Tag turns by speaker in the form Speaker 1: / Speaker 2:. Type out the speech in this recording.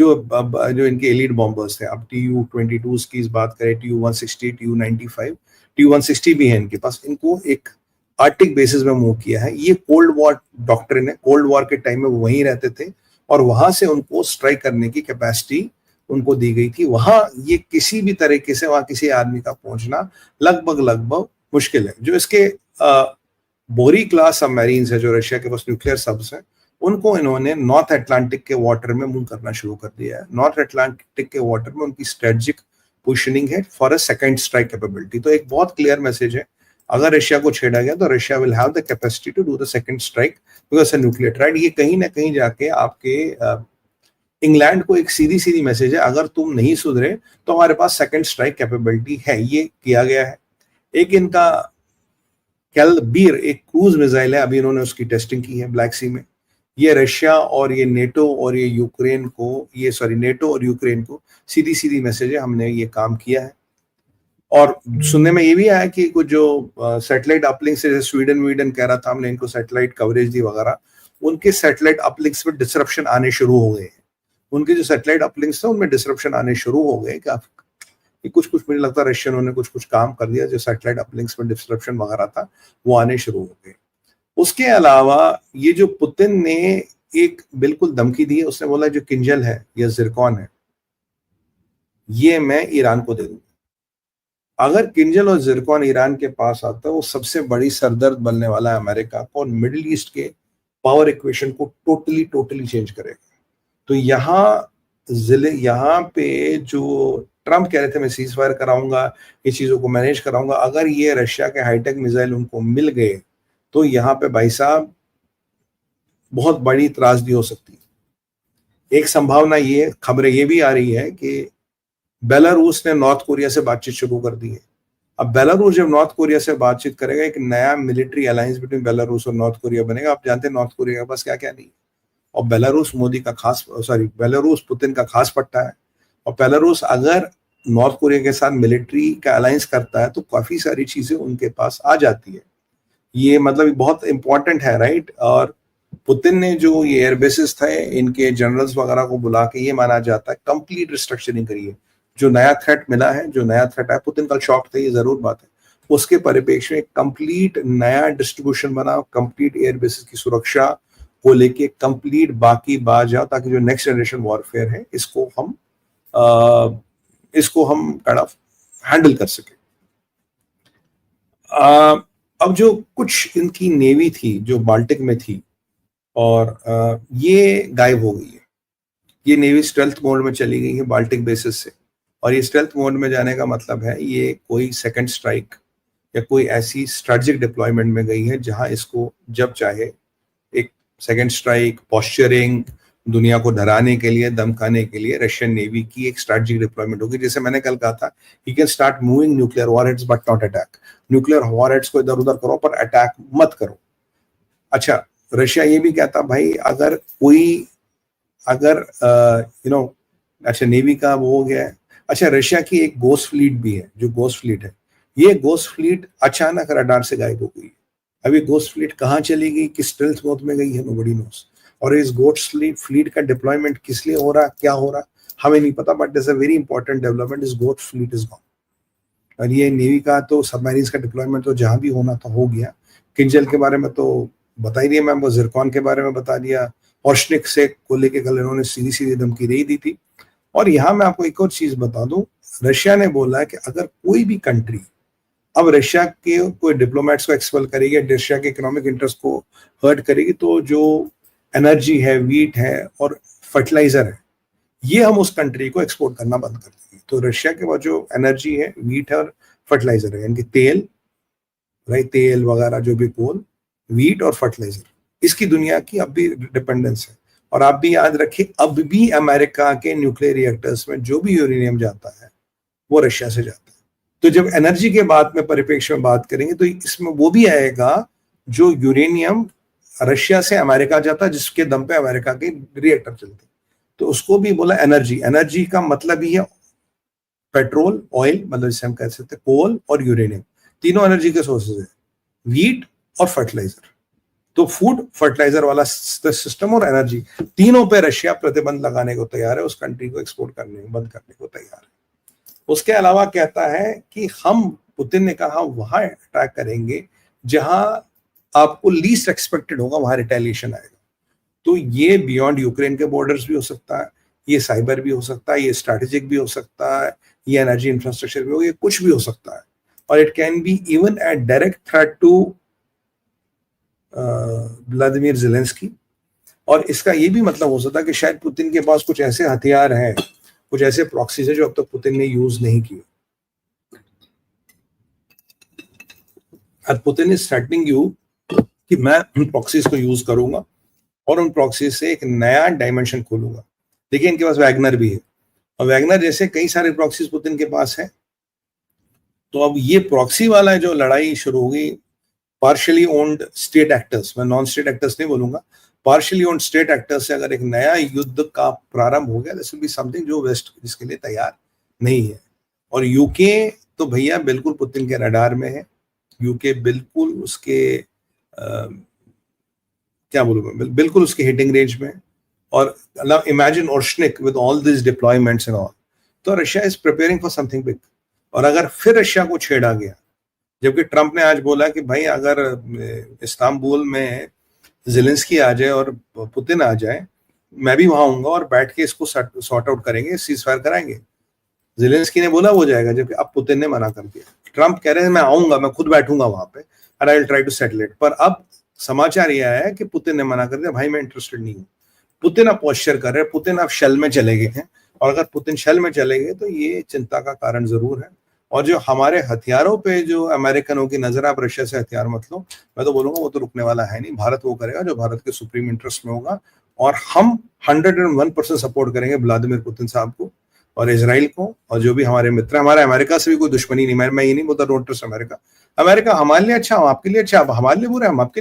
Speaker 1: जो इनके elite bombers थे, अब TU-22 की इस बात करें, TU-160, TU-95, TU-160 भी है इनके पास, इनको एक आर्टिक बेसिस में मूव किया है। ये कोल्ड वॉर डॉक्ट्रिन है, कोल्ड वॉर के टाइम में वो वहीं रहते थे और वहां से उनको स्ट्राइक करने की कैपेसिटी उनको दी गई थी। वहां ये किसी भी तरीके से वहां किसी आदमी का पहुंचना लगभग मुश्किल है। जो इसके बोरी क्लास सबमरीन्स है, जो रशिया के पास न्यूक्लियर सब्स हैं, उनको इन्होंने नॉर्थ अटलांटिक के वाटर में मूव करना शुरू कर दिया है। नॉर्थ अटलांटिक के वाटर में उनकी स्ट्रेटेजिक पोजिशनिंग है for a second strike capability. तो एक बहुत क्लियर मैसेज है, अगर रशिया को छेड़ा गया तो Russia will have the capacity to do the second strike because nuclear triad. ये कहीं ना कहीं जाके आपके इंग्लैंड को एक सीधी सीधी मैसेज है, अगर तुम नहीं सुधरे तो हमारे पास सेकंड स्ट्राइक कैपेबिलिटी है। ये किया गया है। एक इनका कैलबीर एक क्रूज मिसाइल है, अभी इन्होंने उसकी टेस्टिंग की है ब्लैक सी में। ये रशिया और ये नेटो और ये यूक्रेन को, नेटो और यूक्रेन को सीधी सीधी मैसेज है, हमने ये काम किया है। और सुनने में ये भी आया कि कुछ जो सैटेलाइट अपलिंक से स्वीडन कह रहा था हमने इनको सैटेलाइट कवरेज दी वगैरह, उनके सैटेलाइट अपलिंक्स में डिसरप्शन आने शुरू हो गए। उनके जो सैटेलाइट अपलिंक्स थे उनमें डिसरप्शन आने शुरू हो गए। कि कुछ मुझे लगता है रशियनों ने कुछ काम कर दिया, जो सैटेलाइट अपलिंक्स में डिसरप्शन वगैरह था वो आने शुरू हो गए। उसके अलावा ये जो पुतिन ने एक बिल्कुल धमकी दी है, उसने बोला जो किंजल है या जिरकॉन है ये मैं ईरान को दे दूंगा। अगर किंजल और जिरकॉन ईरान के पास आता है वो सबसे बड़ी सरदर्द बनने वाला है अमेरिका को और मिडिल ईस्ट के पावर इक्वेशन को टोटली चेंज करेगा। तो यहाँ पे जो ट्रम्प कह रहे थे मैं सीज फायर कराऊंगा, ये चीजों को मैनेज कराऊंगा, अगर ये रशिया के हाईटेक मिसाइल उनको मिल गए तो यहाँ पे भाई साहब बहुत बड़ी त्रासदी हो सकती है। एक संभावना ये, खबरें ये भी आ रही है कि बेलारूस ने नॉर्थ कोरिया से बातचीत शुरू कर दी है। अब बेलारूस जब नॉर्थ कोरिया से बातचीत करेगा, एक नया मिलिट्री अलायंस बिटवीन बेलारूस और नॉर्थ कोरिया बनेगा। आप जानते हैं नॉर्थ कोरिया के पास क्या क्या नहीं है, और बेलारूस पुतिन का खास पट्टा है। और बेलारूस अगर नॉर्थ कोरिया के साथ मिलिट्री का अलायंस करता है तो काफी सारी चीजें उनके पास आ जाती है। ये मतलब बहुत इंपॉर्टेंट है, राइट। और पुतिन ने जो ये एयरबेसिस थे इनके जनरल्स वगैरह को बुला के ये माना जाता है कंप्लीट रिस्ट्रक्चरिंग करिए। जो नया थ्रेट मिला है, जो नया थ्रेट है, पुतिन का शौक था ये जरूर बात है, उसके परिप्रेक्ष्य में कंप्लीट नया डिस्ट्रीब्यूशन बना, कंप्लीट एयरबेसिस की सुरक्षा को लेके कंप्लीट बाकी बात जाओ, ताकि जो नेक्स्ट जनरेशन वॉरफेयर है इसको हम काइंड ऑफ हैंडल कर सके। अब जो कुछ इनकी नेवी थी जो बाल्टिक में थी और ये गायब हो गई है। ये नेवी स्टेल्थ मोड में चली गई है बाल्टिक बेसिस से, और ये स्टेल्थ मोड में जाने का मतलब है ये कोई सेकंड स्ट्राइक या कोई ऐसी स्ट्रेटेजिक डिप्लॉयमेंट में गई है जहां इसको जब चाहे एक सेकंड स्ट्राइक, पोस्चरिंग, दुनिया को डराने के लिए, धमकाने के लिए रशियन नेवी की एक स्ट्रेटेजिक डिप्लॉयमेंट होगी। जैसे मैंने कल कहा था, he can start moving nuclear warheads but not attack. Nuclear warheads को इधर उधर करो पर अटैक मत करो। अच्छा, रशिया ये भी कहता भाई अच्छा नेवी का वो हो गया है। अच्छा, रशिया की एक गोस्ट फ्लीट भी है, जो गोस्ट फ्लीट है, ये गोस्ट फ्लीट अचानक रडार से गायब हो गई। अभी गोस्ट फ्लीट कहाँ चली गई, किस स्टेल्थ मोड में गई है, नोबडी नोस। और इस गोस्ट फ्लीट का डिप्लॉयमेंट किस लिए हो रहा, क्या हो रहा, हमें नहीं पता, but this a very important development, इस गोस्ट फ्लीट इज गॉन। और ये नेवी का तो सबमरीन्स का डिप्लॉयमेंट तो जहां भी होना था हो गया। किंजल के बारे में तो बता ही दिया मैम, वो जिरकॉन के बारे में बता दिया, ऑर्शनिक से को लेके कल इन्होंने सीधी धमकी दे दी थी। और यहाँ मैं आपको एक और चीज बता दूं, रशिया ने बोला है कि अगर कोई भी कंट्री अब रशिया के कोई डिप्लोमेट्स को एक्सपेल करेगी, रशिया के इकोनॉमिक इंटरेस्ट को हर्ट करेगी, तो जो एनर्जी है, वीट है और फर्टिलाइजर है, ये हम उस कंट्री को एक्सपोर्ट करना बंद कर देंगे। तो रशिया के पास जो एनर्जी है, वीट है और फर्टिलाइजर है, यानी तेल, राइट, तेल वगैरह जो भी कोल, वीट और फर्टिलाइजर, इसकी दुनिया की अब भी डिपेंडेंस है। और आप भी याद रखिए, अब भी अमेरिका के न्यूक्लियर रिएक्टर्स में जो भी यूरेनियम जाता है वो रशिया से जाता है। तो जब एनर्जी के बाद में परिप्रेक्ष्य में बात करेंगे तो इसमें वो भी आएगा जो यूरेनियम रशिया से अमेरिका जाता है, जिसके दम पे अमेरिका के रिएक्टर चलते, तो उसको भी बोला एनर्जी। एनर्जी का मतलब ही है पेट्रोल, ऑयल, मतलब जिसे हम कह सकते हैं कोल और यूरेनियम, तीनों एनर्जी के सोर्सेज है, वीट और फर्टिलाइजर। तो फूड, फर्टिलाइजर वाला सिस्टम और एनर्जी, तीनों पे रशिया प्रतिबंध लगाने को तैयार है, उस कंट्री को एक्सपोर्ट करने बंद करने को तैयार है। उसके अलावा कहता है कि हम, पुतिन ने कहा, वहां अटैक करेंगे जहां आपको लीस्ट एक्सपेक्टेड होगा, वहां रिटेलिएशन आएगा। तो ये बियॉन्ड यूक्रेन के बॉर्डर्स भी हो सकता है, ये साइबर भी हो सकता है, ये स्ट्रैटेजिक भी हो सकता है, ये एनर्जी इंफ्रास्ट्रक्चर भी हो, ये कुछ भी हो सकता है। और it can be even a direct threat to Vladimir Zelensky. और इसका ये भी मतलब हो सकता है कि शायद पुतिन के पास कुछ ऐसे हथियार हैं, कुछ ऐसे प्रॉक्सीज है जो अब तक पुतिन ने यूज नहीं किए। पुतिन इज थ्रेटनिंग यू कि मैं उन प्रॉक्सीज को यूज करूंगा और उन प्रॉक्सीज से एक नया डायमेंशन खोलूंगा। देखिए, इनके पास वैगनर भी है, और वैगनर जैसे कई सारे प्रॉक्सीज पुतिन के पास है। तो अब ये प्रॉक्सी वाला जो लड़ाई शुरू होगी, पार्शियली ओन्ड स्टेट एक्टर्स, मैं नॉन स्टेट एक्टर्स नहीं बोलूंगा, पार्शियली ओन्ड स्टेट एक्टर्स से अगर एक नया युद्ध का प्रारंभ हो गया, दिस विल बी समथिंग जो वेस्ट जिसके लिए तैयार नहीं है। और यूके तो भैया बिल्कुल पुतिन के रडार में है, यूके बिल्कुल उसके क्या बोलूं, बिल्कुल उसके हिटिंग रेंज में। और imagine Oreshnik with all this deployments and all, तो Russia is preparing for something big. और अगर फिर रशिया को छेड़ा गया, जबकि ट्रंप ने आज बोला कि भाई अगर इस्तांबुल में ज़ेलेंस्की आ जाए और पुतिन आ जाए, मैं भी वहां आऊंगा और बैठ के इसको सॉर्ट आउट करेंगे, सीज फायर कराएंगे। ज़ेलेंस्की ने बोला वो जाएगा, जबकि अब पुतिन ने मना कर दिया। ट्रंप कह रहे हैं मैं आऊंगा, मैं खुद बैठूंगा वहां पे, and I will try to settle it. पर अब समाचार यह है कि पुतिन ने मना कर दिया, भाई मैं इंटरेस्टेड नहीं हूँ। पुतिन अब पॉस्चर कर रहे हैं, पुतिन अब शेल में चले गए हैं, और अगर पुतिन शेल में चले गए तो ये चिंता का कारण जरूर है। और जो हमारे हथियारों पे जो अमेरिकनों की नजर, आप रशिया से हथियार मत लो, मैं तो बोलूंगा वो तो रुकने वाला है नहीं। भारत वो करेगा जो भारत के सुप्रीम इंटरेस्ट में होगा, और हम 101% सपोर्ट करेंगे व्लादिमीर पुतिन साहब को और इजराइल को, और जो भी हमारे मित्र, हमारे अमेरिका से भी कोई दुश्मनी नहीं। मैं ये नहीं बोलता डोंट ट्रस्ट अमेरिका, अमेरिका हमारे लिए अच्छा, आपके लिए अच्छा, हमारे लिए बुरा, हम आपके